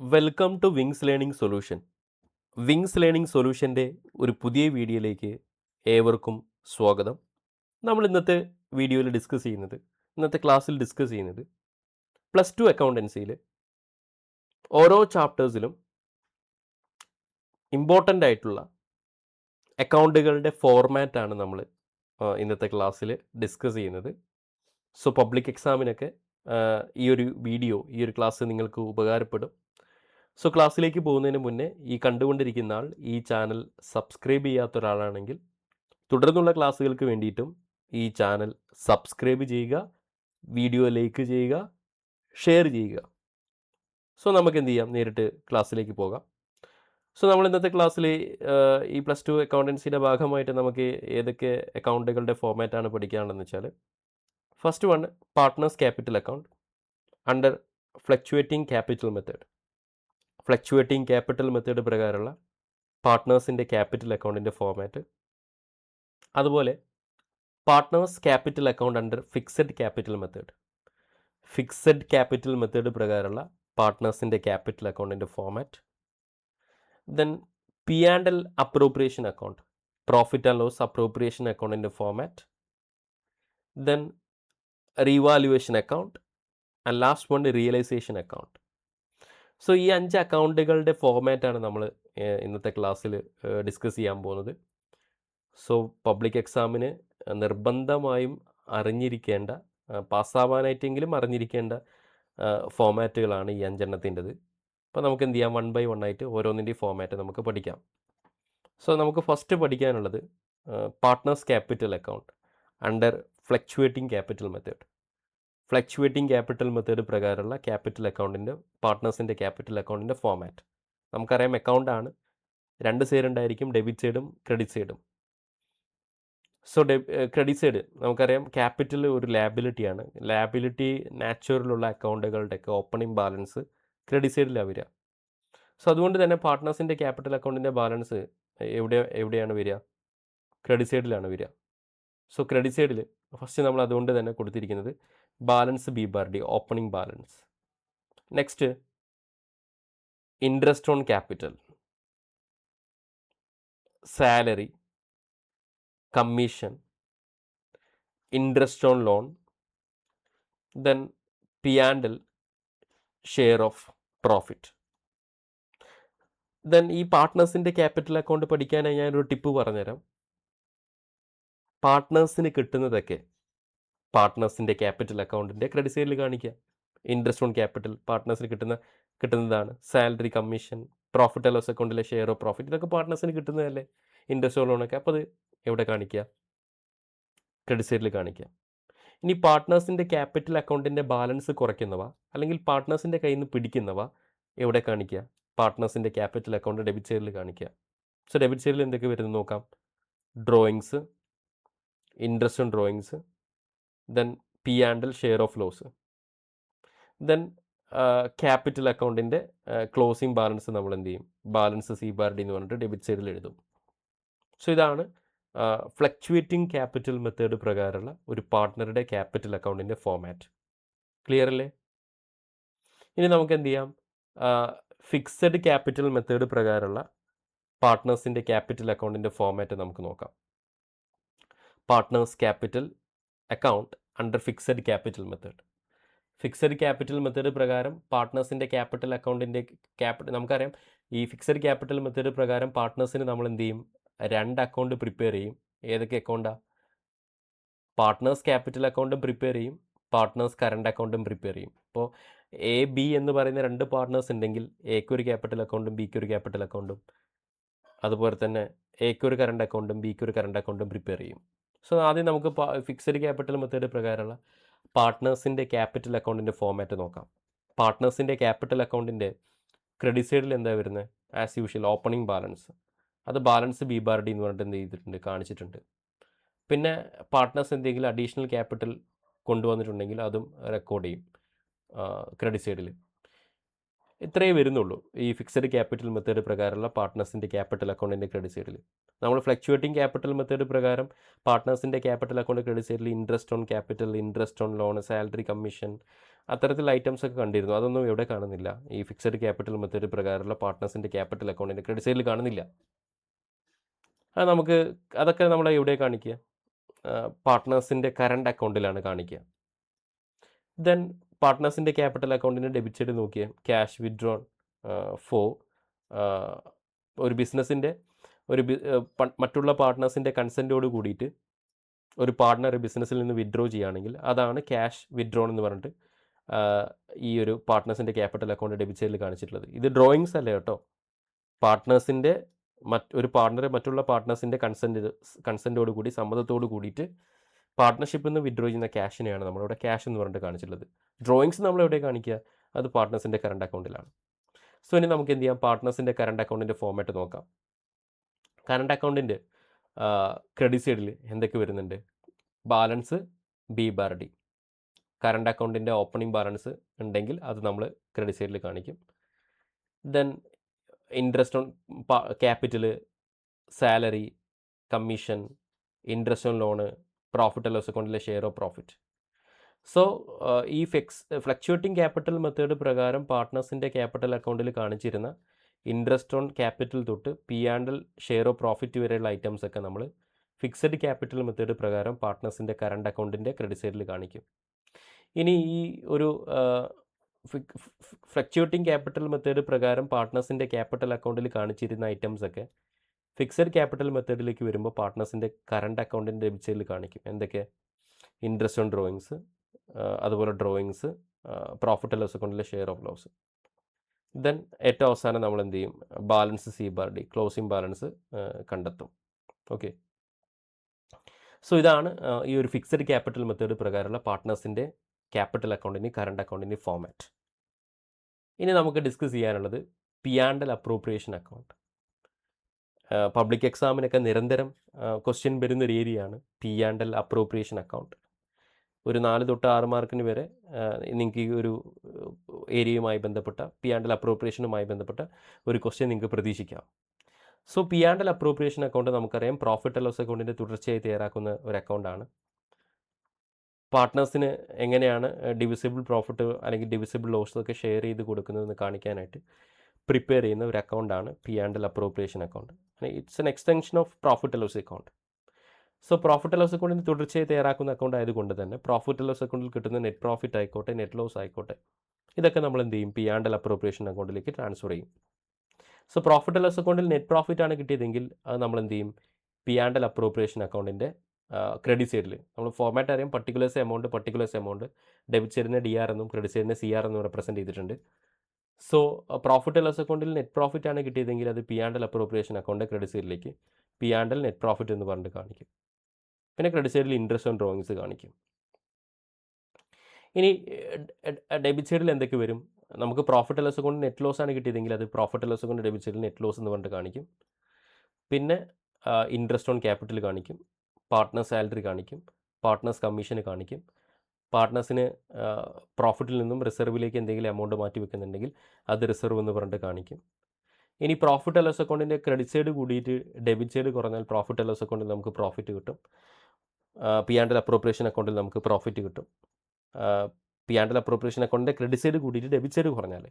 Welcome to Wings Learning Solution. Wings Learning സൊല്യൂഷൻ്റെ ഒരു പുതിയ വീഡിയോയിലേക്ക് ഏവർക്കും സ്വാഗതം. നമ്മൾ ഇന്നത്തെ വീഡിയോയിൽ ഇന്നത്തെ ക്ലാസ്സിൽ ഡിസ്കസ് ചെയ്യുന്നത് പ്ലസ് ടു അക്കൗണ്ടൻസിയിൽ ഓരോ ചാപ്റ്റേഴ്സിലും ഇമ്പോർട്ടൻ്റ് ആയിട്ടുള്ള അക്കൗണ്ടുകളുടെ ഫോർമാറ്റാണ് നമ്മൾ ഇന്നത്തെ ക്ലാസ്സിൽ ഡിസ്കസ് ചെയ്യുന്നത്. സോ പബ്ലിക് എക്സാമിനൊക്കെ ഈ ഒരു ക്ലാസ് നിങ്ങൾക്ക് ഉപകാരപ്പെടും. സോ ക്ലാസ്സിലേക്ക് പോകുന്നതിന് മുന്നേ ഈ കണ്ടുകൊണ്ടിരിക്കുന്ന ആൾ ഈ ചാനൽ സബ്സ്ക്രൈബ് ചെയ്യാത്ത ഒരാളാണെങ്കിൽ തുടർന്നുള്ള ക്ലാസ്സുകൾക്ക് വേണ്ടിയിട്ടും ഈ ചാനൽ സബ്സ്ക്രൈബ് ചെയ്യുക, വീഡിയോ ലൈക്ക് ചെയ്യുക, ഷെയർ ചെയ്യുക. സോ നമുക്ക് എന്ത് ചെയ്യാം, നേരിട്ട് ക്ലാസ്സിലേക്ക് പോകാം. സോ നമ്മൾ ഇന്നത്തെ ക്ലാസ്സിൽ ഈ പ്ലസ് ടു അക്കൗണ്ടൻസിയുടെ ഭാഗമായിട്ട് നമുക്ക് ഏതൊക്കെ അക്കൗണ്ടുകളുടെ ഫോർമാറ്റാണ് പഠിക്കാനുള്ളതെന്ന് വെച്ചാൽ, first one partners capital account under fluctuating capital method. Fluctuating capital method പ്രകാരമുള്ള പാർട്ട്നേഴ്സിൻ്റെ ക്യാപിറ്റൽ അക്കൗണ്ടിൻ്റെ ഫോർമാറ്റ്. അതുപോലെ partners capital account under fixed capital method. Fixed capital method പ്രകാരമുള്ള പാർട്ട്നേഴ്സിൻ്റെ ക്യാപിറ്റൽ അക്കൗണ്ടിൻ്റെ format. Then P and L appropriation account, profit and loss appropriation അക്കൗണ്ടിൻ്റെ format. Then revaluation account and last one realisation account. So ഈ 5 അക്കൗണ്ടുകളുടെ ഫോർമാറ്റാണ് നമ്മൾ ഇന്നത്തെ ക്ലാസ്സിൽ discuss ചെയ്യാൻ പോകുന്നത്. സോ പബ്ലിക് എക്സാമിന് നിർബന്ധമായും അറിഞ്ഞിരിക്കേണ്ട, പാസ്സാവാനായിട്ടെങ്കിലും അറിഞ്ഞിരിക്കേണ്ട ഫോർമാറ്റുകളാണ് ഈ 5 എണ്ണത്തിൻ്റെത്. അപ്പോൾ നമുക്ക് എന്ത് ചെയ്യാം, 1 ബൈ 1 ആയിട്ട് ഓരോന്നിൻ്റെയും ഫോർമാറ്റ് നമുക്ക് പഠിക്കാം. സോ നമുക്ക് ഫസ്റ്റ് പഠിക്കാനുള്ളത് partners capital account under fluctuating capital method. Fluctuating capital method പ്രകാരമുള്ള ക്യാപിറ്റൽ അക്കൗണ്ടിൻ്റെ, പാർട്ട്നേഴ്സിൻ്റെ ക്യാപിറ്റൽ അക്കൗണ്ടിൻ്റെ ഫോർമാറ്റ്. നമുക്കറിയാം അക്കൗണ്ടാണ്, 2 സൈഡ് ഉണ്ടായിരിക്കും, ഡെബിറ്റ് സൈഡും ക്രെഡിറ്റ് സൈഡും. സോ ക്രെഡിറ്റ് സൈഡ് നമുക്കറിയാം ക്യാപിറ്റൽ ഒരു ലാബിലിറ്റിയാണ്. ലാബിലിറ്റി നാച്ചുറലുള്ള അക്കൗണ്ടുകളുടെയൊക്കെ ഓപ്പണിംഗ് ബാലൻസ് ക്രെഡിറ്റ് സൈഡിലാണ് വരിക. സോ അതുകൊണ്ട് തന്നെ പാർട്ട്നേഴ്സിൻ്റെ ക്യാപിറ്റൽ അക്കൗണ്ടിൻ്റെ ബാലൻസ് എവിടെയാണ് വരിക? ക്രെഡിറ്റ് സൈഡിലാണ് വരിക. സോ ക്രെഡിറ്റ് സൈഡിൽ ഫസ്റ്റ് നമ്മൾ അതുകൊണ്ട് തന്നെ കൊടുത്തിരിക്കുന്നത് balance B bar D, opening balance. Next interest on capital, salary, commission, interest on loan, then P and L, share of profit. Then ഈ പാർട്ട്നേഴ്സിൻ്റെ ക്യാപിറ്റൽ അക്കൗണ്ട് പഠിക്കാനായി ഞാനൊരു ടിപ്പ് പറഞ്ഞുതരാം. പാർട്ട്നേഴ്സിന് കിട്ടുന്നതൊക്കെ പാർട്ട്നേഴ്സിൻ്റെ ക്യാപിറ്റൽ അക്കൗണ്ടിൻ്റെ ക്രെഡിറ്റ് സൈഡിൽ കാണിക്കുക. ഇൻട്രസ്റ്റ് ഓൺ ക്യാപിറ്റൽ പാർട്ട്നേഴ്സിന് കിട്ടുന്നതാണ്. Salary, commission, profit and loss അക്കൗണ്ടിലെ ഷെയർ ഓഫ് പ്രോഫിറ്റ്, ഇതൊക്കെ പാർട്ട്നേഴ്സിന് കിട്ടുന്നതല്ലേ, ഇൻട്രസ്റ്റ് ഓൺ ലോണൊക്കെ. അപ്പോൾ അത് എവിടെ കാണിക്കുക? ക്രെഡിറ്റ് സൈഡിൽ കാണിക്കുക. ഇനി പാർട്ട്നേഴ്സിൻ്റെ ക്യാപിറ്റൽ അക്കൗണ്ടിൻ്റെ ബാലൻസ് കുറയ്ക്കുന്നവ അല്ലെങ്കിൽ പാർട്ട്നേഴ്സിൻ്റെ കയ്യിൽ നിന്ന് പിടിക്കുന്നവ എവിടെ കാണിക്കുക? പാർട്ട്നേഴ്സിൻ്റെ ക്യാപിറ്റൽ അക്കൗണ്ട് ഡെബിറ്റ് സൈഡിൽ കാണിക്കുക. സോ ഡെബിറ്റ് സൈഡിൽ എന്തൊക്കെ വരുന്നത് നോക്കാം. Drawings, interest on drawings, then P and L, share of loss, then capital അക്കൗണ്ടിൻ്റെ ക്ലോസിംഗ് ബാലൻസ് നമ്മൾ എന്ത് ചെയ്യും? ബാലൻസ് സി ബാർ ഡി എന്ന് പറഞ്ഞിട്ട് ഡെബിറ്റ് സൈഡിൽ എഴുതും. സോ ഇതാണ് ഫ്ലക്ച്വേറ്റിംഗ് ക്യാപിറ്റൽ മെത്തേഡ് പ്രകാരമുള്ള ഒരു പാർട്ട്ണറുടെ ക്യാപിറ്റൽ അക്കൗണ്ടിൻ്റെ ഫോർമാറ്റ്. ക്ലിയർ അല്ലേ? ഇനി നമുക്ക് എന്ത് ചെയ്യാം, ഫിക്സഡ് ക്യാപിറ്റൽ മെത്തേഡ് പ്രകാരമുള്ള പാർട്ട്നേഴ്സിൻ്റെ ക്യാപിറ്റൽ അക്കൗണ്ടിൻ്റെ ഫോർമാറ്റ് നമുക്ക് നോക്കാം. Partners capital account under fixed capital method. Fixed capital method പ്രകാരം പാർട്ട്നേഴ്സിൻ്റെ ക്യാപിറ്റൽ അക്കൗണ്ടിൻ്റെ നമുക്കറിയാം, ഈ ഫിക്സഡ് ക്യാപിറ്റൽ മെത്തേഡ് പ്രകാരം പാർട്ട്നേഴ്സിന് നമ്മൾ എന്ത് ചെയ്യും? 2 അക്കൗണ്ട് പ്രിപ്പയർ ചെയ്യും. ഏതൊക്കെ അക്കൗണ്ടാണ്? പാർട്ട്നേഴ്സ് ക്യാപിറ്റൽ അക്കൗണ്ടും പ്രിപ്പയർ ചെയ്യും, പാർട്ട്നേഴ്സ് കറണ്ട് അക്കൗണ്ടും പ്രിപ്പയർ ചെയ്യും. ഇപ്പോൾ എ ബി എന്ന് പറയുന്ന 2 പാർട്ട്നേഴ്സ് ഉണ്ടെങ്കിൽ എക്ക് ഒരു ക്യാപിറ്റൽ അക്കൗണ്ടും ബിക്ക് ഒരു ക്യാപിറ്റൽ അക്കൗണ്ടും, അതുപോലെ തന്നെ എക്ക് ഒരു കറണ്ട് അക്കൗണ്ടും ബിക്ക് ഒരു കറണ്ട് അക്കൗണ്ടും പ്രിപ്പയർ ചെയ്യും. സോ ആദ്യം നമുക്ക് ഫിക്സഡ് ക്യാപിറ്റൽ മെത്തേഡ് പ്രകാരമുള്ള പാർട്ട്നേഴ്സിൻ്റെ ക്യാപിറ്റൽ അക്കൗണ്ടിൻ്റെ ഫോർമാറ്റ് നോക്കാം. പാർട്ട്നേഴ്സിൻ്റെ ക്യാപിറ്റൽ അക്കൗണ്ടിൻ്റെ ക്രെഡിറ്റ് സൈഡിൽ എന്താ വരുന്നത്? ആസ് യൂഷ്വൽ ഓപ്പണിംഗ് ബാലൻസ്, അത് ബാലൻസ് ബി ബാർ ഡി എന്ന് പറഞ്ഞിട്ട് എന്ത് ചെയ്തിട്ടുണ്ട്? കാണിച്ചിട്ടുണ്ട്. പിന്നെ പാർട്ട്നേഴ്സ് എന്തെങ്കിലും അഡീഷണൽ ക്യാപിറ്റൽ കൊണ്ടുവന്നിട്ടുണ്ടെങ്കിൽ അതും റെക്കോർഡ് ചെയ്യും ക്രെഡിറ്റ് സൈഡിൽ. ഇത്രയേ വരുന്നുള്ളൂ ഈ ഫിക്സഡ് ക്യാപിറ്റൽ മെത്തേഡ് പ്രകാരമുള്ള പാർട്ട്നേഴ്സിൻ്റെ ക്യാപിറ്റൽ അക്കൗണ്ടിൻ്റെ ക്രെഡിറ്റ് സൈഡിൽ. നമ്മൾ ഫ്ലക്ച്വേറ്റിംഗ് ക്യാപിറ്റൽ മെത്തേഡ് പ്രകാരം പാർട്ട്നേഴ്സിൻ്റെ ക്യാപിറ്റൽ അക്കൗണ്ട് ക്രെഡിറ്റ് സൈഡിൽ interest on capital, interest on loan, salary, commission അത്തരത്തിലുള്ള ഐറ്റംസ് ഒക്കെ കണ്ടിരുന്നു. അതൊന്നും ഇവിടെ കാണുന്നില്ല. ഈ ഫിക്സഡ് ക്യാപിറ്റൽ മെത്തേഡ് പ്രകാരമുള്ള പാർട്ട്നേഴ്സിൻ്റെ ക്യാപിറ്റൽ അക്കൗണ്ടിൻ്റെ ക്രെഡിറ്റ് സൈഡിൽ കാണുന്നില്ല. അത് നമുക്ക് അതൊക്കെ നമ്മൾ എവിടെ കാണിക്കുക? പാർട്ട്നേഴ്സിൻ്റെ കറണ്ട് അക്കൗണ്ടിലാണ് കാണിക്കുക. ദെൻ പാർട്ട്നേഴ്സിൻ്റെ ക്യാപിറ്റൽ അക്കൗണ്ടിൻ്റെ ഡെബിറ്റ് സൈഡ് നോക്കിയാൽ ക്യാഷ് വിത്ഡ്രോൺ ഫോർ ഒരു ബിസിനസ്സിൻ്റെ മറ്റുള്ള പാർട്ട്നേഴ്സിൻ്റെ കൺസെൻറ്റോട് കൂടിയിട്ട് ഒരു പാർട്ട്ണർ ബിസിനസ്സിൽ നിന്ന് വിത്ഡ്രോ ചെയ്യുകയാണെങ്കിൽ അതാണ് ക്യാഷ് വിത്ഡ്രോൺ എന്ന് പറഞ്ഞിട്ട് ഈ ഒരു പാർട്ട്നേഴ്സിൻ്റെ ക്യാപിറ്റൽ അക്കൗണ്ട് ഡെബിറ്റ് സൈഡിൽ കാണിച്ചിട്ടുള്ളത്. ഇത് ഡ്രോയിങ്സ് അല്ല കേട്ടോ. പാർട്ട്നേഴ്സിൻ്റെ ഒരു പാർട്ട്ണർ മറ്റുള്ള പാർട്ട്നേഴ്സിൻ്റെ കൺസെൻറ്റോട് കൂടി, സമ്മതത്തോട് കൂടിയിട്ട് പാർട്ട്ണർഷിപ്പിൽ നിന്ന് വിത്ഡ്രോ ചെയ്യുന്ന ക്യാഷിനെയാണ് നമ്മളിവിടെ ക്യാഷ് എന്ന് പറഞ്ഞിട്ട് കാണിച്ചിട്ടുള്ളത്. ഡ്രോയിങ്സ് നമ്മൾ എവിടെ കാണിക്കുക? അത് പാർട്ട്നേഴ്സിൻ്റെ കറണ്ട് അക്കൗണ്ടിലാണ്. സോ ഇനി നമുക്ക് എന്ത് ചെയ്യാം? പാർട്ട്നേഴ്സിൻ്റെ കറണ്ട് അക്കൗണ്ടിൻ്റെ ഫോമാറ്റ് നോക്കാം. കറണ്ട് അക്കൗണ്ടിൻ്റെ ക്രെഡിറ്റ് സൈഡിൽ എന്തൊക്കെ വരുന്നുണ്ട്? Balance B/D. കറണ്ട് അക്കൗണ്ടിൻ്റെ ഓപ്പണിംഗ് ബാലൻസ് ഉണ്ടെങ്കിൽ അത് നമ്മൾ ക്രെഡിറ്റ് സൈഡിൽ കാണിക്കും. Then interest on capital, salary, commission, interest on loan, profit and loss അക്കൗണ്ടിലെ ഷെയർ ഓഫ് പ്രോഫിറ്റ്. സോ ഈ ഫ്ലക്ച്വേറ്റിംഗ് ക്യാപിറ്റൽ മെത്തേഡ് പ്രകാരം പാർട്ട്നേഴ്സിൻ്റെ ക്യാപിറ്റൽ അക്കൗണ്ടിൽ കാണിച്ചിരുന്ന ഇൻട്രസ്റ്റ് ഓൺ ക്യാപിറ്റൽ തൊട്ട് P&L, ഷെയർ ഓഫ് പ്രോഫിറ്റ് വരെയുള്ള ഐറ്റംസ് ഒക്കെ നമ്മൾ ഫിക്സഡ് ക്യാപിറ്റൽ മെത്തേഡ് പ്രകാരം പാർട്ട്നേഴ്സിൻ്റെ കറണ്ട് അക്കൗണ്ടിൻ്റെ ക്രെഡിറ്റ് സൈഡിൽ കാണിക്കും. ഇനി ഈ ഒരു ഫ്ലക്ച്വേറ്റിംഗ് ക്യാപിറ്റൽ മെത്തേഡ് പ്രകാരം പാർട്ട്നേഴ്സിൻ്റെ ക്യാപിറ്റൽ അക്കൗണ്ടിൽ കാണിച്ചിരുന്ന ഐറ്റംസ് ഒക്കെ ഫിക്സഡ് ക്യാപിറ്റൽ മെത്തേഡിലേക്ക് വരുമ്പോൾ പാർട്ട്നേഴ്സിൻ്റെ കറണ്ട് അക്കൗണ്ടിൻ്റെ ഡെബിറ്റ് സൈഡിൽ കാണിക്കും. എന്തൊക്കെ? ഇൻട്രസ്റ്റ് ഓൺ ഡ്രോയിങ്സ്, അതുപോലെ ഡ്രോയിങ്സ്, പ്രോഫിറ്റ് ആൻഡ് ലോസ് അക്കൗണ്ടിലെ ഷെയർ ഓഫ് ലോസ്. ദെൻ ഏറ്റവും അവസാനം നമ്മൾ എന്ത് ചെയ്യും? ബാലൻസ് C/D, ക്ലോസിംഗ് ബാലൻസ് കണ്ടെത്തും. ഓക്കെ. സോ ഇതാണ് ഈ ഒരു ഫിക്സഡ് ക്യാപിറ്റൽ മെത്തേഡ് പ്രകാരമുള്ള പാർട്ട്നേഴ്സിൻ്റെ ക്യാപിറ്റൽ അക്കൗണ്ടിന് കറണ്ട് അക്കൗണ്ടിൻ്റെ ഫോമാറ്റ്. ഇനി നമുക്ക് ഡിസ്കസ് ചെയ്യാനുള്ളത് P&L അപ്രോപ്രിയേഷൻ അക്കൗണ്ട്. പബ്ലിക് എക്സാമിനൊക്കെ നിരന്തരം ക്വസ്റ്റ്യൻ വരുന്നൊരു ഏരിയയാണ് P&L അപ്രോപ്രിയേഷൻ അക്കൗണ്ട്. ഒരു 4 തൊട്ട് 6 മാർക്കിന് വരെ നിങ്ങൾക്ക് ഈ ഒരു ഏരിയയുമായി ബന്ധപ്പെട്ട P&L അപ്രോപ്രിയേഷനുമായി ബന്ധപ്പെട്ട ഒരു ക്വസ്റ്റ്യൻ നിങ്ങൾക്ക് പ്രതീക്ഷിക്കാം. സോ P&L അപ്രോപ്രിയേഷൻ അക്കൗണ്ട് നമുക്കറിയാം പ്രോഫിറ്റ് ആൻഡ് ലോസ് അക്കൗണ്ടിൻ്റെ തുടർച്ചയായി തയ്യാറാക്കുന്ന ഒരു അക്കൗണ്ടാണ്. പാർട്ട്നേഴ്സിന് എങ്ങനെയാണ് ഡിവിസിബിൾ പ്രോഫിറ്റ് അല്ലെങ്കിൽ ഡിവിസിബിൾ ലോസ് ഒക്കെ ഷെയർ ചെയ്ത് കൊടുക്കുന്നതെന്ന് കാണിക്കാനായിട്ട് പ്രിപ്പയർ ചെയ്യുന്ന ഒരു അക്കൗണ്ടാണ് P&L appropriation account. It's an extension of profit and loss account. So profit and loss അക്കൗണ്ടിന് തുടർച്ചയായി തയ്യാറാക്കുന്ന അക്കൗണ്ട് ആയതുകൊണ്ട് തന്നെ പ്രോഫിറ്റ് ആൻഡ് ലോസ് അക്കൗണ്ടിൽ കിട്ടുന്ന നെറ്റ് പ്രോഫിറ്റ് ആയിക്കോട്ടെ, നെറ്റ് ലോസ് ആയിക്കോട്ടെ, ഇതൊക്കെ നമ്മൾ എന്ത് ചെയ്യും? P&L അപ്രോപ്രിയേഷൻ അക്കൗണ്ടിലേക്ക് ട്രാൻസ്ഫർ ചെയ്യും. സോ പ്രോഫിറ്റ് ആൻഡ് ലോസ് അക്കൗണ്ടിൽ നെറ്റ് പ്രോഫിറ്റ് ആണ് കിട്ടിയതെങ്കിൽ അത് നമ്മൾ എന്ത് ചെയ്യും? P&L അപ്രോപ്രിയേഷൻ അക്കൗണ്ടിൻ്റെ ക്രെഡിറ്റ് സൈഡിൽ നമ്മൾ ഫോമാറ്റ് അറിയാം. പർട്ടിക്കുലേഴ്സ് എമൗണ്ട് ഡെബിറ്റ് സൈഡിനെ DR എന്നും ക്രെഡിറ്റ് സൈഡിനെ CR എന്നും റെപ്രസെൻറ്റ് ചെയ്തിട്ടുണ്ട്. സോ പ്രോഫിറ്റ് ആൻഡ് ലോസ് അക്കൗണ്ടിൽ നെറ്റ് പ്രോഫിറ്റ് ആണ് കിട്ടിയതെങ്കിൽ അത് P&L അപ്രോപ്രിയേഷൻ അക്കൗണ്ട് ക്രെഡിറ്റ് സൈഡിലേക്ക് P&L നെറ്റ് പ്രോഫിറ്റ് എന്ന് പറഞ്ഞിട്ട് കാണിക്കും. പിന്നെ ക്രെഡിറ്റ് സൈഡിൽ ഇൻട്രസ്റ്റ് ഓൺ ഡ്രോയിങ്സ് കാണിക്കും. ഇനി ഡെബിറ്റ് സൈഡിൽ എന്തൊക്കെ വരും? നമുക്ക് profit and loss account net loss ആണ് കിട്ടിയതെങ്കിൽ അത് profit and loss account debit സൈഡിൽ നെറ്റ് ലോസ് എന്ന് പറഞ്ഞിട്ട് കാണിക്കും. പിന്നെ ഇൻട്രസ്റ്റ് ഓൺ ക്യാപിറ്റൽ കാണിക്കും, പാർട്ട്നേഴ്സ് സാലറി കാണിക്കും, പാർട്ട്നേഴ്സ് കമ്മീഷന് കാണിക്കും, പാർട്ട്നേഴ്സിന് പ്രോഫിറ്റിൽ നിന്നും റിസർവിലേക്ക് എന്തെങ്കിലും എമൗണ്ട് മാറ്റി വെക്കുന്നുണ്ടെങ്കിൽ അത് റിസർവ് എന്ന് പറഞ്ഞിട്ട് കാണിക്കും. ഇനി പ്രോഫിറ്റ് ആൻഡ് ലോസ് അക്കൗണ്ടിൻ്റെ ക്രെഡിറ്റ് സൈഡ് കൂടിയിട്ട് ഡെബിറ്റ് സൈഡ് കുറഞ്ഞാൽ പ്രോഫിറ്റ് ആൻഡ് ലോസ് അക്കൗണ്ടിൽ നമുക്ക് പ്രോഫിറ്റ് കിട്ടും. P&L അപ്രോപ്രിയേഷൻ അക്കൗണ്ടിൽ നമുക്ക് പ്രോഫിറ്റ് കിട്ടും. P&L അപ്രോപ്രിയേഷൻ അക്കൗണ്ടിൻ്റെ ക്രെഡിറ്റ് സൈഡ് കൂടിയിട്ട് ഡെബിറ്റ് സൈഡ് കുറഞ്ഞാൽ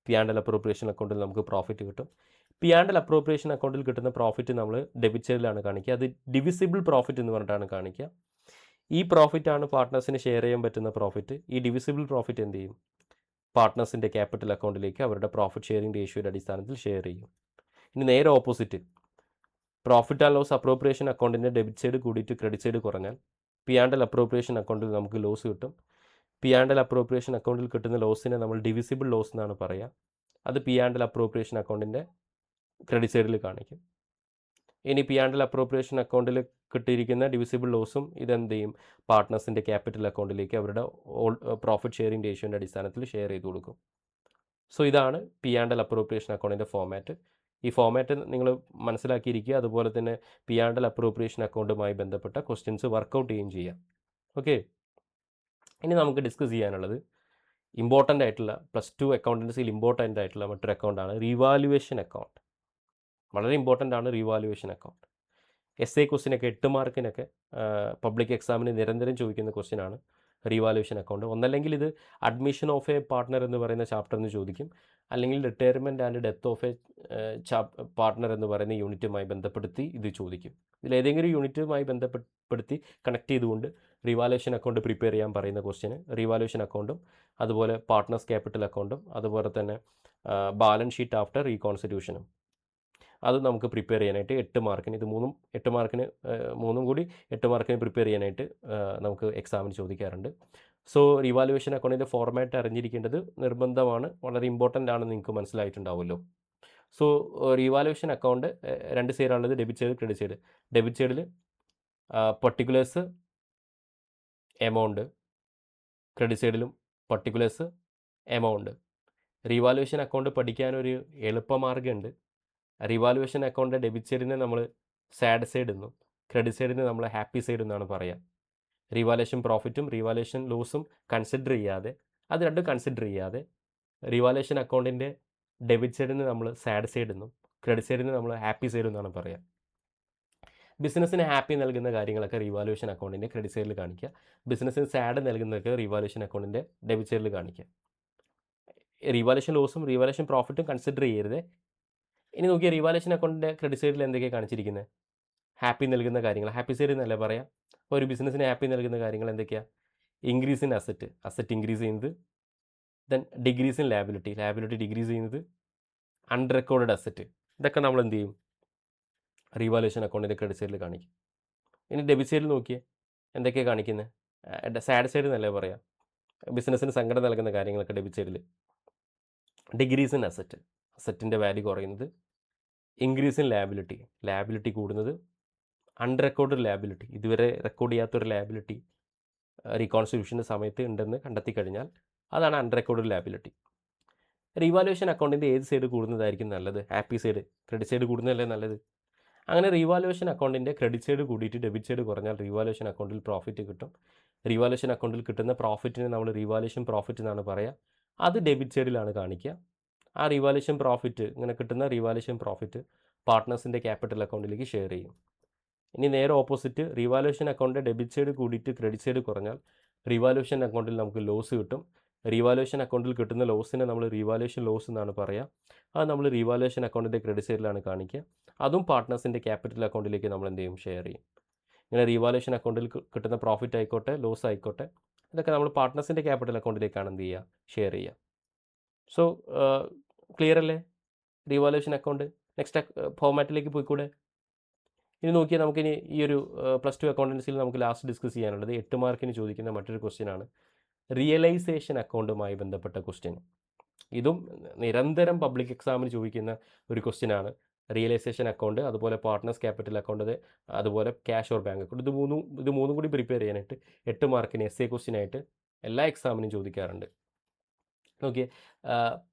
P&L അപ്രോപ്രിയേഷൻ അക്കൗണ്ടിൽ നമുക്ക് പ്രോഫിറ്റ് കിട്ടും. P&L അപ്രോപ്രിയേഷൻ അക്കൗണ്ടിൽ കിട്ടുന്ന പ്രോഫിറ്റ് നമ്മൾ ഡെബിറ്റ് സൈഡിലാണ് കാണിക്കുക. അത് ഡിവിസിബിൾ പ്രോഫിറ്റ് എന്ന് പറഞ്ഞിട്ടാണ് കാണിക്കുക. ഈ പ്രോഫിറ്റാണ് പാർട്ട്നേഴ്സിന് ഷെയർ ചെയ്യാൻ പറ്റുന്ന പ്രോഫിറ്റ്. ഈ ഡിവിസിബിൾ പ്രോഫിറ്റ് എന്ത് ചെയ്യും? പാർട്ട്നേഴ്സിൻ്റെ ക്യാപിറ്റൽ അക്കൗണ്ടിലേക്ക് അവരുടെ പ്രോഫിറ്റ് ഷെയറിംഗ് റേഷ്യോയുടെ അടിസ്ഥാനത്തിൽ ഷെയർ ചെയ്യും. ഇനി നേരെ opposite, profit and loss appropriation അക്കൗണ്ടിൻ്റെ ഡെബിറ്റ് സൈഡ് കൂടിയിട്ട് ക്രെഡിറ്റ് സൈഡ് കുറഞ്ഞാൽ P&L അപ്രോപ്രിയേഷൻ അക്കൗണ്ടിൽ നമുക്ക് ലോസ് കിട്ടും. P&L അപ്രോപ്രിയേഷൻ അക്കൗണ്ടിൽ കിട്ടുന്ന ലോസിനെ നമ്മൾ ഡിവിസിബിൾ ലോസ് എന്നാണ് പറയുക. അത് P&L അപ്രോപ്രിയേഷൻ അക്കൗണ്ടിൻ്റെ ക്രെഡിറ്റ് സൈഡിൽ കാണിക്കും. ഇനി P&L അപ്രോപ്രിയേഷൻ അക്കൗണ്ടിൽ കിട്ടിയിരിക്കുന്ന ഡിവിസിബിൾ ലോസും ഇതെന്ത് ചെയ്യും? പാർട്ട്നേഴ്സിൻ്റെ ക്യാപിറ്റൽ അക്കൗണ്ടിലേക്ക് അവരുടെ പ്രോഫിറ്റ് ഷെയറിംഗ് റേഷ്യോൻ്റെ അടിസ്ഥാനത്തിൽ ഷെയർ ചെയ്ത് കൊടുക്കും. സോ ഇതാണ് P&L അപ്രോപ്രിയേഷൻ അക്കൗണ്ടിൻ്റെ ഫോമാറ്റ്. ഈ ഫോമാറ്റ് നിങ്ങൾ മനസ്സിലാക്കിയിരിക്കുക. അതുപോലെ തന്നെ P&L അപ്രോപ്രിയേഷൻ അക്കൗണ്ടുമായി ബന്ധപ്പെട്ട ക്വസ്റ്റ്യൻസ് വർക്കൗട്ട് ചെയ്യുകയും ചെയ്യാം. ഓക്കെ. ഇനി നമുക്ക് ഡിസ്കസ് ചെയ്യാനുള്ളത് ഇമ്പോർട്ടൻ്റ് ആയിട്ടുള്ള +2 അക്കൗണ്ടൻസിയിൽ ഇമ്പോർട്ടൻ്റ് ആയിട്ടുള്ള മറ്റൊരു അക്കൗണ്ടാണ് റീവാലുവേഷൻ അക്കൗണ്ട്. വളരെ ഇമ്പോർട്ടൻ്റ് ആണ് റീവാലുവേഷൻ അക്കൗണ്ട്. എസ് എ ക്വസ്റ്റിനൊക്കെ 8 മാർക്കിനൊക്കെ പബ്ലിക് എക്സാമിന് നിരന്തരം ചോദിക്കുന്ന ക്വസ്റ്റ്യനാണ് റീവാലുവേഷൻ അക്കൗണ്ട്. ഒന്നല്ലെങ്കിൽ ഇത് അഡ്മിഷൻ ഓഫ് എ പാർട്ട്ണർ എന്ന് പറയുന്ന ചാപ്റ്ററിന് ചോദിക്കും, അല്ലെങ്കിൽ retirement and death of A partner എന്ന് പറയുന്ന യൂണിറ്റുമായി ബന്ധപ്പെടുത്തി ഇത് ചോദിക്കും. ഇതിലേതെങ്കിലും യൂണിറ്റുമായി ബന്ധപ്പെടുത്തി കണക്ട് ചെയ്തുകൊണ്ട് റീവാലുവേഷൻ അക്കൗണ്ട് പ്രിപ്പയർ ചെയ്യാൻ പറയുന്ന ക്വസ്റ്റ്യന് റീവാലുവേഷൻ അക്കൗണ്ടും അതുപോലെ പാർട്ട്നേഴ്സ് ക്യാപിറ്റൽ അക്കൗണ്ടും അതുപോലെ തന്നെ ബാലൻസ് ഷീറ്റ് ആഫ്റ്റർ റീകോൺസ്റ്റിറ്റ്യൂഷനും അത് നമുക്ക് പ്രിപ്പയർ ചെയ്യാനായിട്ട് 8 മാർക്കിന് ഇത് മൂന്നും 8 മാർക്കിന് മൂന്നും കൂടി 8 മാർക്കിന് പ്രിപ്പയർ ചെയ്യാനായിട്ട് നമുക്ക് എക്സാമിന് ചോദിക്കാറുണ്ട്. സോ റീവാലുവേഷൻ അക്കൗണ്ടിൻ്റെ ഫോർമാറ്റ് അറിഞ്ഞിരിക്കേണ്ടത് നിർബന്ധമാണ്, വളരെ ഇമ്പോർട്ടൻ്റ് ആണെന്ന് നിങ്ങൾക്ക് മനസ്സിലായിട്ടുണ്ടാവുമല്ലോ. സോ റീവാലുവേഷൻ അക്കൗണ്ട് 2 സൈഡാണുള്ളത്, debit side credit side. Debit സൈഡിൽ പർട്ടിക്കുലേഴ്സ് എമൗണ്ട്, ക്രെഡിറ്റ് സൈഡിലും പർട്ടിക്കുലേഴ്സ് എമൗണ്ട്. റീവാലുവേഷൻ അക്കൗണ്ട് പഠിക്കാനൊരു എളുപ്പമാർഗ്ഗമുണ്ട്. റീവാലുവേഷൻ അക്കൗണ്ട് ഡെബിറ്റ് സൈഡിനെ നമ്മൾ സാഡ് സൈഡ് എന്നും ക്രെഡിറ്റ് സൈഡിന് നമ്മൾ ഹാപ്പി സൈഡ് എന്നാണ് പറയുക. റീവാലുവേഷൻ പ്രോഫിറ്റും റീവാലുവേഷൻ ലോസും കൺസിഡർ ചെയ്യാതെ, അത് രണ്ടും കൺസിഡർ ചെയ്യാതെ റീവാലുവേഷൻ അക്കൗണ്ടിൻ്റെ ഡെബിറ്റ് സൈഡിന് നമ്മൾ സാഡ് സൈഡ് എന്നും ക്രെഡിറ്റ് സൈഡിന് നമ്മൾ ഹാപ്പി സൈഡ് എന്നാണ് പറയുക. ബിസിനസ്സിന് ഹാപ്പി നൽകുന്ന കാര്യങ്ങളൊക്കെ റീവാലുവേഷൻ അക്കൗണ്ടിൻ്റെ ക്രെഡിറ്റ് സൈഡിൽ കാണിക്കുക, ബിസിനസ്സിന് സാഡ് നൽകുന്നതൊക്കെ റീവാലുവേഷൻ അക്കൗണ്ടിൻ്റെ ഡെബിറ്റ് സൈഡിൽ കാണിക്കുക. റീവാലുവേഷൻ ലോസും റീവാലുവേഷൻ പ്രോഫിറ്റും കൺസിഡർ ചെയ്യരുത്. ഇനി നോക്കിയാൽ റീവാലുവേഷൻ അക്കൗണ്ടിൻ്റെ ക്രെഡിറ്റ് സൈഡിൽ എന്തൊക്കെയാണ് കാണിച്ചിരിക്കുന്നത്? ഹാപ്പി നൽകുന്ന കാര്യങ്ങൾ, ഹാപ്പി സൈഡ് എന്നല്ല പറയാം. ഒരു ബിസിനസ്സിന് ഹാപ്പി നൽകുന്ന കാര്യങ്ങൾ എന്തൊക്കെയാണ്? Increase in asset, asset increase ചെയ്യുന്നത്. Then decrease in liability, liability decrease ചെയ്യുന്നത്. അണ്ടർ റെക്കോർഡഡ് അസറ്റ്, ഇതൊക്കെ നമ്മൾ എന്ത് ചെയ്യും? റീവാലുവേഷൻ അക്കൗണ്ടിൻ്റെ ക്രെഡിറ്റ് സൈഡിൽ കാണിക്കും. ഇനി ഡെബിറ്റ് സൈഡിൽ നോക്കിയേ എന്തൊക്കെയാണ് കാണിക്കുന്നത്? സാഡ് സൈഡ് എന്നല്ലേ പറയാം. ബിസിനസ്സിന് സങ്കടം നൽകുന്ന കാര്യങ്ങളൊക്കെ ഡെബിറ്റ് സൈഡിൽ. ഡിക്രീസ് ഇൻ അസറ്റ്, അസറ്റിൻ്റെ വാല്യൂ കുറയുന്നത്. ഇൻക്രീസ് ഇൻ ലാബിലിറ്റി, ലാബിലിറ്റി കൂടുന്നത്. അണ്ടർ റെക്കോർഡഡ് ലാബിലിറ്റി, ഇതുവരെ റെക്കോർഡ് ചെയ്യാത്തൊരു ലാബിലിറ്റി റീകോൺസ്റ്റിറ്റ്യൂഷൻ്റെ സമയത്ത് ഉണ്ടെന്ന് കണ്ടെത്തി കഴിഞ്ഞാൽ അതാണ് അണ്ടർ റെക്കോർഡഡ് ലാബിലിറ്റി. റീവാലുവേഷൻ അക്കൗണ്ടിൻ്റെ ഏത് സൈഡ് കൂടുന്നതായിരിക്കും നല്ലത്? ഹാപ്പി സൈഡ്, ക്രെഡിറ്റ് സൈഡ് കൂടുന്നതല്ലേ നല്ലത്? അങ്ങനെ റീവാലുവേഷൻ അക്കൗണ്ടിൻ്റെ ക്രെഡിറ്റ് സൈഡ് കൂടിയിട്ട് ഡെബിറ്റ് സൈഡ് കുറഞ്ഞാൽ റീവാലുവേഷൻ അക്കൗണ്ടിൽ പ്രോഫിറ്റ് കിട്ടും. റീവാലുവേഷൻ അക്കൗണ്ടിൽ കിട്ടുന്ന പ്രോഫിറ്റിന് നമ്മൾ റീവാലുവേഷൻ പ്രോഫിറ്റ് എന്നാണ് പറയുക. അത് ഡെബിറ്റ് സൈഡിലാണ് കാണിക്കുക. ആ റീവാലുവേഷൻ പ്രോഫിറ്റ്, ഇങ്ങനെ കിട്ടുന്ന റീവാലുവേഷൻ പ്രോഫിറ്റ് പാർട്ട്നേഴ്സിൻ്റെ ക്യാപിറ്റൽ അക്കൗണ്ടിലേക്ക് ഷെയർ ചെയ്യും. ഇനി നേരെ ഓപ്പോസിറ്റ്, റീവാലുവേഷൻ അക്കൗണ്ടിൻ്റെ ഡെബിറ്റ് സൈഡ് കൂടിയിട്ട് ക്രെഡിറ്റ് സൈഡ് കുറഞ്ഞാൽ റീവാലുവേഷൻ അക്കൗണ്ടിൽ നമുക്ക് ലോസ് കിട്ടും. റീവാലുവേഷൻ അക്കൗണ്ടിൽ കിട്ടുന്ന ലോസിനെ നമ്മൾ റീവാലുവേഷൻ ലോസ് എന്നാണ് പറയുക. അത് നമ്മൾ റീവാലുവേഷൻ അക്കൗണ്ടിൻ്റെ ക്രെഡിറ്റ് സൈഡിലാണ് കാണിക്കുക. അതും പാർട്ട്നേഴ്സിൻ്റെ ക്യാപിറ്റൽ അക്കൗണ്ടിലേക്ക് നമ്മൾ എന്ത് ചെയ്യും? ഷെയർ ചെയ്യും. ഇങ്ങനെ റീവാലുവേഷൻ അക്കൗണ്ടിൽ കിട്ടുന്ന പ്രോഫിറ്റ് ആയിക്കോട്ടെ ലോസ് ആയിക്കോട്ടെ, ഇതൊക്കെ നമ്മൾ പാർട്ട്നേഴ്സിൻ്റെ ക്യാപിറ്റൽ അക്കൗണ്ടിലേക്കാണ് എന്ത് ചെയ്യുക? ഷെയർ ചെയ്യുക. സോ ക്ലിയർ അല്ലേ റീവാലുവേഷൻ അക്കൗണ്ട്? നെക്സ്റ്റ് ഫോർമാറ്റിലേക്ക് പോയിക്കൂടെ? ഇനി നോക്കിയാൽ നമുക്കിനി ഈ ഒരു +2 അക്കൗണ്ടൻസിയിൽ നമുക്ക് ലാസ്റ്റ് ഡിസ്കസ് ചെയ്യാനുള്ളത് 8 മാർക്കിന് ചോദിക്കുന്ന മറ്റൊരു ക്വസ്റ്റ്യനാണ് റിയലൈസേഷൻ അക്കൗണ്ടുമായി ബന്ധപ്പെട്ട ക്വസ്റ്റ്യൻ. ഇതും നിരന്തരം പബ്ലിക് എക്സാമിന് ചോദിക്കുന്ന ഒരു ക്വസ്റ്റ്യനാണ്. റിയലൈസേഷൻ അക്കൗണ്ട്, അതുപോലെ പാർട്ട്നേഴ്സ് ക്യാപിറ്റൽ അക്കൗണ്ട്, അതുപോലെ ക്യാഷ് ഓർ ബാങ്ക് അക്കൗണ്ട്. ഇത് മൂന്നും കൂടി പ്രിപ്പയർ ചെയ്യാനായിട്ട് 8 മാർക്കിന് എസ് എ ക്വസ്റ്റ്യൻ ആയിട്ട് എല്ലാ എക്സാമിനും ചോദിക്കാറുണ്ട്. ഓക്കെ,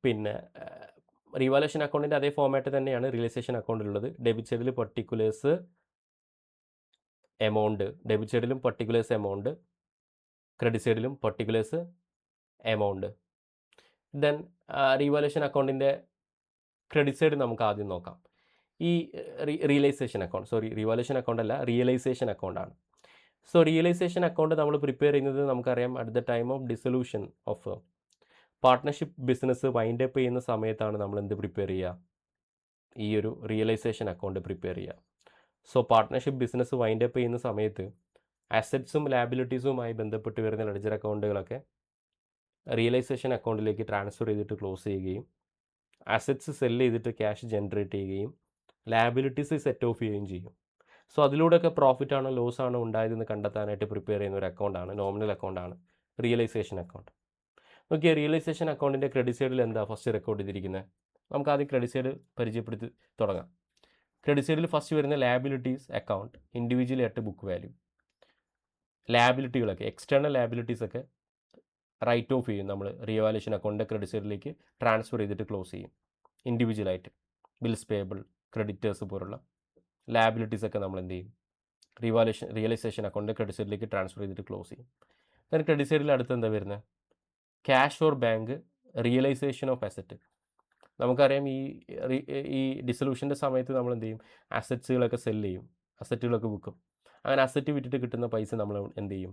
പിന്നെ റീവാലുവേഷൻ അക്കൗണ്ടിൻ്റെ അതേ ഫോമാറ്റ് തന്നെയാണ് റിയലൈസേഷൻ അക്കൗണ്ടിലുള്ളത്. ഡെബിറ്റ് സൈഡിൽ പർട്ടിക്കുലേഴ്സ് എമൗണ്ട്, ഡെബിറ്റ് സൈഡിലും പർട്ടിക്കുലേഴ്സ് എമൗണ്ട്, ക്രെഡിറ്റ് സൈഡിലും പർട്ടിക്കുലേഴ്സ് എമൗണ്ട്. ദെൻ റീവാലുവേഷൻ അക്കൗണ്ടിൻ്റെ ക്രെഡിറ്റ് സൈഡ് നമുക്ക് ആദ്യം നോക്കാം. ഈ റിയലൈസേഷൻ അക്കൗണ്ട്, റിവാലുവേഷൻ അക്കൗണ്ട് അല്ല, റിയലൈസേഷൻ അക്കൗണ്ടാണ്. സോ റിയലൈസേഷൻ അക്കൗണ്ട് നമ്മൾ പ്രിപ്പയർ ചെയ്യുന്നത് നമുക്കറിയാം, at the time of dissolution of partnership business wind up ചെയ്യുന്ന സമയത്താണ് നമ്മൾ എന്ത് പ്രിപ്പയർ ചെയ്യുക? ഈ ഒരു റിയലൈസേഷൻ അക്കൗണ്ട് പ്രിപ്പയർ ചെയ്യുക. So partnership business wind up ചെയ്യുന്ന സമയത്ത് അസറ്റ്സും ലാബിലിറ്റീസുമായി ബന്ധപ്പെട്ട് വരുന്ന ലെഡ്ജർ അക്കൗണ്ടുകളൊക്കെ റിയലൈസേഷൻ അക്കൗണ്ടിലേക്ക് ട്രാൻസ്ഫർ ചെയ്തിട്ട് ക്ലോസ് ചെയ്യുകയും അസറ്റ്സ് സെല്ല് ചെയ്തിട്ട് ക്യാഷ് ജനറേറ്റ് ചെയ്യുകയും ലാബിലിറ്റീസ് സെറ്റ് ഓഫ് ചെയ്യുകയും ചെയ്യും. സോ അതിലൂടെയൊക്കെ പ്രോഫിറ്റ് ആണോ ലോസ് ആണോ ഉണ്ടായതെന്ന് കണ്ടെത്താനായിട്ട് പ്രിപ്പയർ ചെയ്യുന്ന ഒരു അക്കൗണ്ടാണ്, നോമിനൽ അക്കൗണ്ടാണ് റിയലൈസേഷൻ അക്കൗണ്ട്. നോക്കിയാൽ റിയലൈസേഷൻ അക്കൗണ്ടിൻ്റെ ക്രെഡിറ്റ് സൈഡിൽ എന്താ ഫസ്റ്റ് റെക്കോർഡ് ചെയ്തിരിക്കുന്നത്? നമുക്ക് ആദ്യം ക്രെഡിറ്റ് സൈഡ് പരിചയപ്പെടുത്തി തുടങ്ങാം. ക്രെഡിറ്റ് സൈഡിൽ ഫസ്റ്റ് വരുന്ന liabilities account, individually at book value. ലാബിലിറ്റികളൊക്കെ, എക്സ്റ്റേണൽ ലാബിലിറ്റീസൊക്കെ റൈറ്റ് ഓഫ് ചെയ്യും നമ്മൾ റിവാലുവേഷൻ അക്കൗണ്ടിൻ്റെ ക്രെഡിറ്റ് സൈഡിലേക്ക് ട്രാൻസ്ഫർ ചെയ്തിട്ട് ക്ലോസ് ചെയ്യും. ഇൻഡിവിജ്വലായിട്ട് ബിൽസ് പേബിൾ, ക്രെഡിറ്റേഴ്സ് പോലുള്ള ലാബിലിറ്റീസൊക്കെ നമ്മൾ എന്ത് ചെയ്യും? റിയലൈസേഷൻ അക്കൗണ്ടിൻ്റെ ക്രെഡിറ്റ് സൈഡിലേക്ക് ട്രാൻസ്ഫർ ചെയ്തിട്ട് ക്ലോസ് ചെയ്യും. then ക്രെഡിറ്റ് സൈഡിൽ അടുത്ത് എന്താ വരുന്നത്? Cash or bank realisation of asset. നമുക്കറിയാം ഈ ഡിസൊല്യൂഷൻ്റെ സമയത്ത് നമ്മൾ എന്ത് ചെയ്യും, അസറ്റ്സുകളൊക്കെ സെല്ല് ചെയ്യും, അസറ്റുകളൊക്കെ വിൽക്കും. അങ്ങനെ അസറ്റ് വിറ്റിട്ട് കിട്ടുന്ന പൈസ നമ്മൾ എന്ത് ചെയ്യും,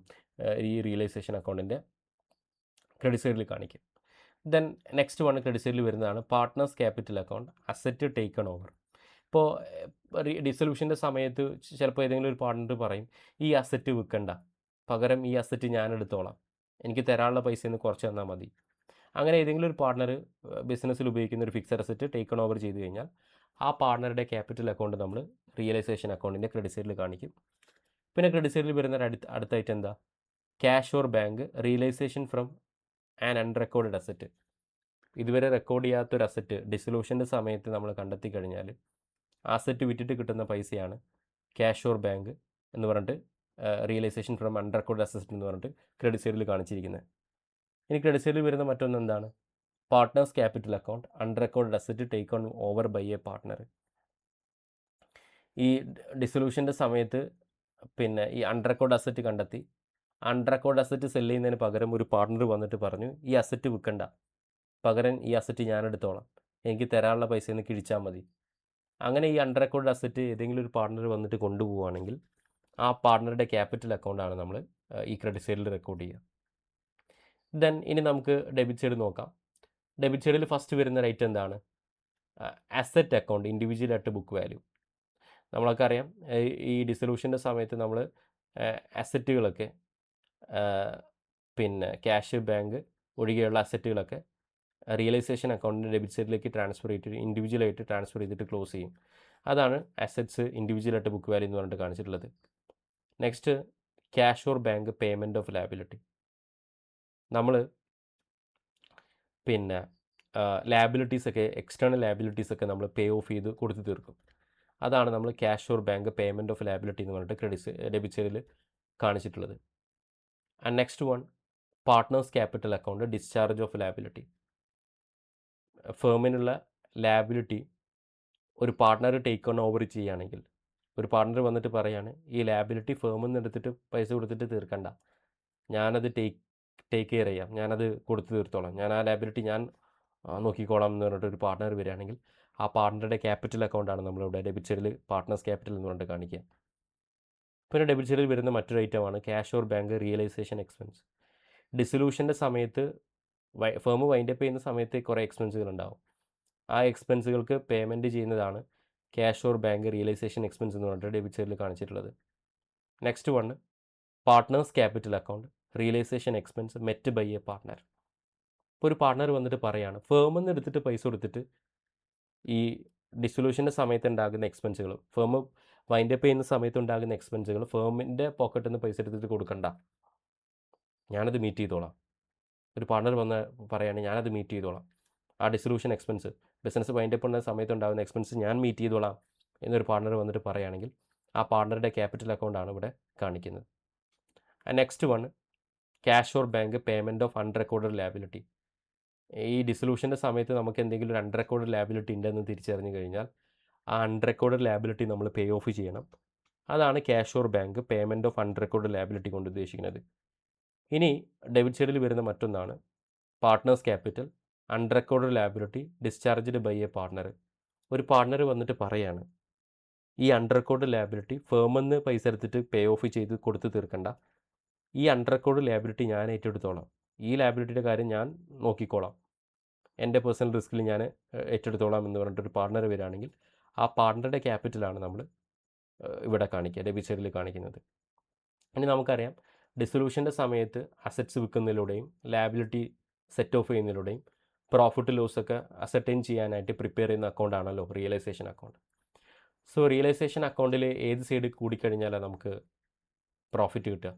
ഈ റിയലൈസേഷൻ അക്കൗണ്ടിൻ്റെ ക്രെഡിറ്റ് സൈഡിൽ കാണിക്കും. ദെൻ നെക്സ്റ്റ് വൺ ക്രെഡിറ്റ് സൈഡിൽ വരുന്നതാണ് partners capital account, asset taken over. ഇപ്പോൾ ഡിസൊല്യൂഷൻ്റെ സമയത്ത് ചിലപ്പോൾ ഏതെങ്കിലും ഒരു പാർട്ട്ണർ പറയും, ഈ അസറ്റ് വിൽക്കണ്ട, പകരം ഈ അസറ്റ് ഞാൻ എടുത്തോളാം, എനിക്ക് തരാനുള്ള പൈസയിൽ നിന്ന് കുറച്ച് തന്നാൽ മതി. അങ്ങനെ ഏതെങ്കിലും ഒരു പാർട്ട്ണർ ബിസിനസ്സിൽ ഉപയോഗിക്കുന്ന ഒരു ഫിക്സഡ് അസറ്റ് ടേക്കൺ ഓവർ ചെയ്ത് കഴിഞ്ഞാൽ ആ പാർട്ട്ണറുടെ ക്യാപിറ്റൽ അക്കൗണ്ട് നമ്മൾ റിയലൈസേഷൻ അക്കൗണ്ടിൻ്റെ ക്രെഡിറ്റ് സൈഡിൽ കാണിക്കും. പിന്നെ ക്രെഡിറ്റ് സൈഡിൽ വരുന്ന അടുത്തായിട്ട് എന്താ, cash or bank realisation from an unrecorded asset. ഇതുവരെ റെക്കോർഡ് ചെയ്യാത്തൊരു അസറ്റ് ഡിസൊല്യൂഷൻ്റെ സമയത്ത് നമ്മൾ കണ്ടെത്തി കഴിഞ്ഞാൽ ആ അസറ്റ് വിറ്റിട്ട് കിട്ടുന്ന പൈസയാണ് ക്യാഷ് ഓർ ബാങ്ക് എന്ന് പറഞ്ഞിട്ട് റിയലൈസേഷൻ ഫ്രം അൺറെക്കോർഡ് അസറ്റ് എന്ന് പറഞ്ഞിട്ട് ക്രെഡിറ്റ് സൈഡിൽ കാണിച്ചിരിക്കുന്നത്. ഇനി ക്രെഡിറ്റ് സൈഡിൽ വരുന്ന മറ്റൊന്ന് എന്താണ്, partners capital account, unrecord asset take on over by a partner. ഈ ഡിസൊല്യൂഷൻ്റെ സമയത്ത് പിന്നെ ഈ അൺറെക്കോർഡ് അസറ്റ് കണ്ടെത്തി, അൺറെക്കോർഡ് അസറ്റ് സെല്ല് ചെയ്യുന്നതിന് പകരം ഒരു പാർട്ട്ണർ വന്നിട്ട് പറഞ്ഞു, ഈ അസറ്റ് വിൽക്കണ്ട, പകരം ഈ അസറ്റ് ഞാൻ എടുത്തോളാം, എനിക്ക് തരാനുള്ള പൈസയിൽ നിന്ന് കിഴിച്ചാൽ മതി. അങ്ങനെ ഈ അൺറെക്കോർഡ് അസറ്റ് ഏതെങ്കിലും ഒരു പാർട്ട്ണർ വന്നിട്ട് കൊണ്ടുപോവുകയാണെങ്കിൽ ആ പാർട്ട്ണറുടെ ക്യാപിറ്റൽ അക്കൗണ്ടാണ് നമ്മൾ ഈ ക്രെഡിറ്റ് സൈഡിൽ റെക്കോർഡ് ചെയ്യുക. ദെൻ ഇനി നമുക്ക് ഡെബിറ്റ് സൈഡ് നോക്കാം. ഡെബിറ്റ് സൈഡിൽ ഫസ്റ്റ് വരുന്ന റേറ്റ് എന്താണ്, asset account individual at book value. നമ്മളൊക്കെ അറിയാം ഈ ഡിസൊല്യൂഷൻ്റെ സമയത്ത് നമ്മൾ അസറ്റുകളൊക്കെ പിന്നെ ക്യാഷ്, ബാങ്ക് ഒഴികെയുള്ള അസറ്റുകളൊക്കെ റിയലൈസേഷൻ അക്കൗണ്ടിൻ്റെ ഡെബിറ്റ് സൈഡിലേക്ക് ട്രാൻസ്ഫർ ചെയ്തിട്ട് ഇൻഡിവിജ്വലായിട്ട് ട്രാൻസ്ഫർ ചെയ്തിട്ട് ക്ലോസ് ചെയ്യും. അതാണ് അസറ്റ്സ് ഇൻഡിവിജ്വൽ ആയിട്ട് ബുക്ക് വാല്യൂ എന്ന് പറഞ്ഞിട്ട് കാണിച്ചിട്ടുള്ളത്. Next cash or bank payment of liability. നമ്മൾ പിന്നെ ലാബിലിറ്റീസൊക്കെ എക്സ്റ്റേണൽ ലാബിലിറ്റീസൊക്കെ നമ്മൾ പേ ഓഫ് ചെയ്ത് കൊടുത്ത് തീർക്കും. അതാണ് നമ്മൾ cash or bank payment of liability എന്ന് പറഞ്ഞിട്ട് ഡെബിറ്റ് സൈഡിൽ കാണിച്ചിട്ടുള്ളത്. And next one partners capital account discharge of liability. ഫേമിനുള്ള ലാബിലിറ്റി ഒരു പാർട്ട്ണർ ടേക്ക് ഓൺ ഓവർ ചെയ്യുകയാണെങ്കിൽ, ഒരു പാർട്ട്ണർ വന്നിട്ട് പറയാണ്, ഈ ലാബിലിറ്റി ഫേമിൽ നിന്ന് എടുത്തിട്ട് പൈസ കൊടുത്തിട്ട് തീർക്കണ്ട, ഞാനത് ടേക്ക് കെയർ ചെയ്യാം, ഞാനത് കൊടുത്ത് തീർത്തോളാം, ഞാൻ ആ ലാബിലിറ്റി ഞാൻ നോക്കിക്കോളാം എന്ന് പറഞ്ഞിട്ട് ഒരു പാർട്ട്ണർ വരികയാണെങ്കിൽ ആ പാർട്ട്ണറുടെ ക്യാപിറ്റൽ അക്കൗണ്ടാണ് നമ്മളിവിടെ ഡെബിറ്റ് സൈഡിൽ പാർട്ട്നേഴ്സ് ക്യാപിറ്റൽ എന്ന് പറഞ്ഞിട്ട് കാണിക്കുക. പിന്നെ ഡെബിറ്റ് സൈഡിൽ വരുന്ന മറ്റൊരു ഐറ്റമാണ് cash or bank realisation expense. ഡിസൊല്യൂഷൻ്റെ സമയത്ത് ഫേം വൈൻഡപ്പ് ചെയ്യുന്ന സമയത്ത് കുറേ എക്സ്പെൻസുകൾ ഉണ്ടാവും. ആ എക്സ്പെൻസുകൾക്ക് പേയ്മെൻറ്റ് ചെയ്യുന്നതാണ് cash or bank realisation expense എന്ന് പറഞ്ഞിട്ട് ഡെബിറ്റ് സൈഡിൽ കാണിച്ചിട്ടുള്ളത്. Next one partners capital account realisation expense met by a partner. ഇപ്പോൾ ഒരു പാർട്ട്ണർ വന്നിട്ട് പറയാണ്, ഫേമിൽ നിന്ന് എടുത്തിട്ട് പൈസ കൊടുത്തിട്ട് ഈ ഡിസൊല്യൂഷൻ്റെ സമയത്ത് ഉണ്ടാകുന്ന എക്സ്പെൻസുകൾ, ഫേം വൈൻഡപ്പ് ചെയ്യുന്ന സമയത്ത് ഉണ്ടാകുന്ന എക്സ്പെൻസുകൾ ഫേമിൻ്റെ പോക്കറ്റിൽ നിന്ന് പൈസ എടുത്തിട്ട് കൊടുക്കണ്ട, ഞാനത് മീറ്റ് ചെയ്തോളാം. ഒരു പാർട്ട്ണർ വന്ന് പറയാണ്, ഞാനത് മീറ്റ് ചെയ്തോളാം, ആ ഡിസൊല്യൂഷൻ എക്സ്പെൻസ്, ബിസിനസ് വൈൻഡപ്പ് ചെയ്യുന്ന സമയത്ത് ഉണ്ടാകുന്ന എക്സ്പെൻസ് ഞാൻ മീറ്റ് ചെയ്തോളാം എന്നൊരു പാർട്ട്ണർ വന്നിട്ട് പറയുകയാണെങ്കിൽ ആ പാർട്ട്ണറുടെ ക്യാപിറ്റൽ അക്കൗണ്ടാണ് ഇവിടെ കാണിക്കുന്നത്. Next one cash or bank payment of unrecorded liability. ഈ ഡിസൊല്യൂഷൻ്റെ സമയത്ത് നമുക്ക് എന്തെങ്കിലും ഒരു അൺറെക്കോർഡഡ് ലാബിലിറ്റി ഉണ്ടെന്ന് തിരിച്ചറിഞ്ഞു കഴിഞ്ഞാൽ ആ അൺറെക്കോർഡഡ് ലാബിലിറ്റി നമ്മൾ പേ ഓഫ് ചെയ്യണം. അതാണ് cash or bank payment of unrecorded liability കൊണ്ട് ഉദ്ദേശിക്കുന്നത്. ഇനി ഡെബിറ്റ് സൈഡിൽ വരുന്ന മറ്റൊന്നാണ് partners capital unrecorded liability discharged by a partner. ഒരു പാർട്ട്ണർ വന്നിട്ട് പറയാണ്, ഈ അൺറെക്കോർഡ് ലാബിലിറ്റി ഫേമിൽ നിന്ന് പൈസ എടുത്തിട്ട് പേ ഓഫ് ചെയ്ത് കൊടുത്ത് തീർക്കണ്ട, ഈ അൺറെക്കോർഡ് ലാബിലിറ്റി ഞാൻ ഏറ്റെടുത്തോളാം, ഈ ലാബിലിറ്റിയുടെ കാര്യം ഞാൻ നോക്കിക്കോളാം, എൻ്റെ പേഴ്സണൽ റിസ്കിൽ ഞാൻ ഏറ്റെടുത്തോളാം എന്ന് പറഞ്ഞിട്ടൊരു പാർട്ട്ണർ വരികയാണെങ്കിൽ ആ പാർട്ട്ണറുടെ ക്യാപിറ്റലാണ് നമ്മൾ ഇവിടെ കാണിക്കുക, ഡെബിറ്റ് സൈഡിൽ കാണിക്കുന്നത്. ഇനി നമുക്കറിയാം ഡിസൊല്യൂഷൻ്റെ സമയത്ത് അസറ്റ്സ് വിൽക്കുന്നതിലൂടെയും ലാബിലിറ്റി സെറ്റ് ഓഫ് ചെയ്യുന്നതിലൂടെയും പ്രോഫിറ്റ് ലോസൊക്കെ അസർട്ടൈൻ ചെയ്യാനായിട്ട് പ്രിപ്പയർ ചെയ്യുന്ന അക്കൗണ്ടാണല്ലോ റിയലൈസേഷൻ അക്കൗണ്ട്. സോ റിയലൈസേഷൻ അക്കൗണ്ടിൽ ഏത് സൈഡ് കൂടിക്കഴിഞ്ഞാലാണ് നമുക്ക് പ്രോഫിറ്റ് കിട്ടുക?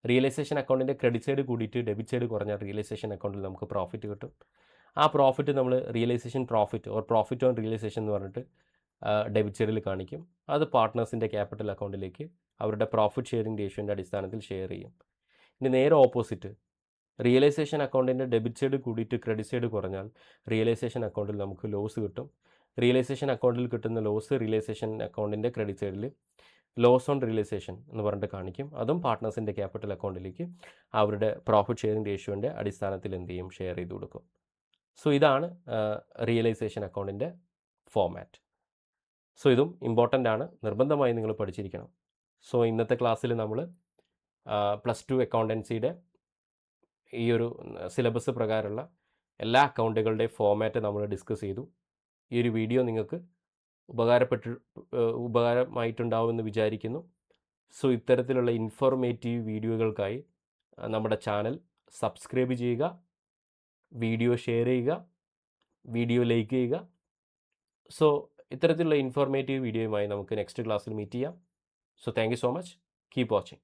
റിയലൈസേഷൻ അക്കൗണ്ടിൻ്റെ ക്രെഡിറ്റ് സൈഡ് കൂടിയിട്ട് ഡെബിറ്റ് സൈഡ് കുറഞ്ഞാൽ റിയലൈസേഷൻ അക്കൗണ്ടിൽ നമുക്ക് പ്രോഫിറ്റ് കിട്ടും. ആ പ്രോഫിറ്റ് നമ്മൾ realisation profit or profit on realisation എന്ന് പറഞ്ഞിട്ട് ഡെബിറ്റ് സൈഡിൽ കാണിക്കും. അത് പാർട്ട്നേഴ്സിൻ്റെ ക്യാപിറ്റൽ അക്കൗണ്ടിലേക്ക് അവരുടെ പ്രോഫിറ്റ് ഷെയറിംഗ് റേഷ്യോൻ്റെ അടിസ്ഥാനത്തിൽ ഷെയർ ചെയ്യും. ഇനി നേരെ ഓപ്പോസിറ്റ്, റിയലൈസേഷൻ അക്കൗണ്ടിൻ്റെ ഡെബിറ്റ് സൈഡ് കൂടിയിട്ട് ക്രെഡിറ്റ് സൈഡ് കുറഞ്ഞാൽ റിയലൈസേഷൻ അക്കൗണ്ടിൽ നമുക്ക് ലോസ് കിട്ടും. റിയലൈസേഷൻ അക്കൗണ്ടിൽ കിട്ടുന്ന ലോസ് റിയലൈസേഷൻ അക്കൗണ്ടിൻ്റെ ക്രെഡിറ്റ് സൈഡിൽ ലോസ് ഓൺ റിയലൈസേഷൻ എന്ന് പറഞ്ഞിട്ട് കാണിക്കും. അതും പാർട്ട്നേഴ്സിൻ്റെ ക്യാപിറ്റൽ അക്കൗണ്ടിലേക്ക് അവരുടെ പ്രോഫിറ്റ് ഷെയറിംഗ് റേഷ്യോൻ്റെ അടിസ്ഥാനത്തിൽ എന്ത് ചെയ്യും, ഷെയർ ചെയ്ത് കൊടുക്കും. സോ ഇതാണ് റിയലൈസേഷൻ അക്കൗണ്ടിൻ്റെ ഫോമാറ്റ്. സോ ഇതും ഇമ്പോർട്ടൻ്റ് ആണ്, നിർബന്ധമായി നിങ്ങൾ പഠിച്ചിരിക്കണം. സോ ഇന്നത്തെ ക്ലാസ്സിൽ നമ്മൾ +2 അക്കൗണ്ടൻസിയുടെ ഈ ഒരു സിലബസ് പ്രകാരമുള്ള എല്ലാ അക്കൗണ്ടുകളുടെ ഫോമാറ്റ് നമ്മൾ ഡിസ്കസ് ചെയ്തു. ഈ ഒരു വീഡിയോ നിങ്ങൾക്ക് ഉപകാരമായിട്ടുണ്ടാവുമെന്ന് വിചാരിക്കുന്നു. സോ ഇത്തരത്തിലുള്ള ഇൻഫോർമേറ്റീവ് വീഡിയോകൾക്കായി നമ്മുടെ ചാനൽ സബ്സ്ക്രൈബ് ചെയ്യുക, വീഡിയോ ഷെയർ ചെയ്യുക, വീഡിയോ ലൈക്ക് ചെയ്യുക. സോ ഇത്തരത്തിലുള്ള ഇൻഫോർമേറ്റീവ് വീഡിയോയുമായി നമുക്ക് നെക്സ്റ്റ് ക്ലാസ്സിൽ മീറ്റ് ചെയ്യാം. So thank you so much. Keep watching.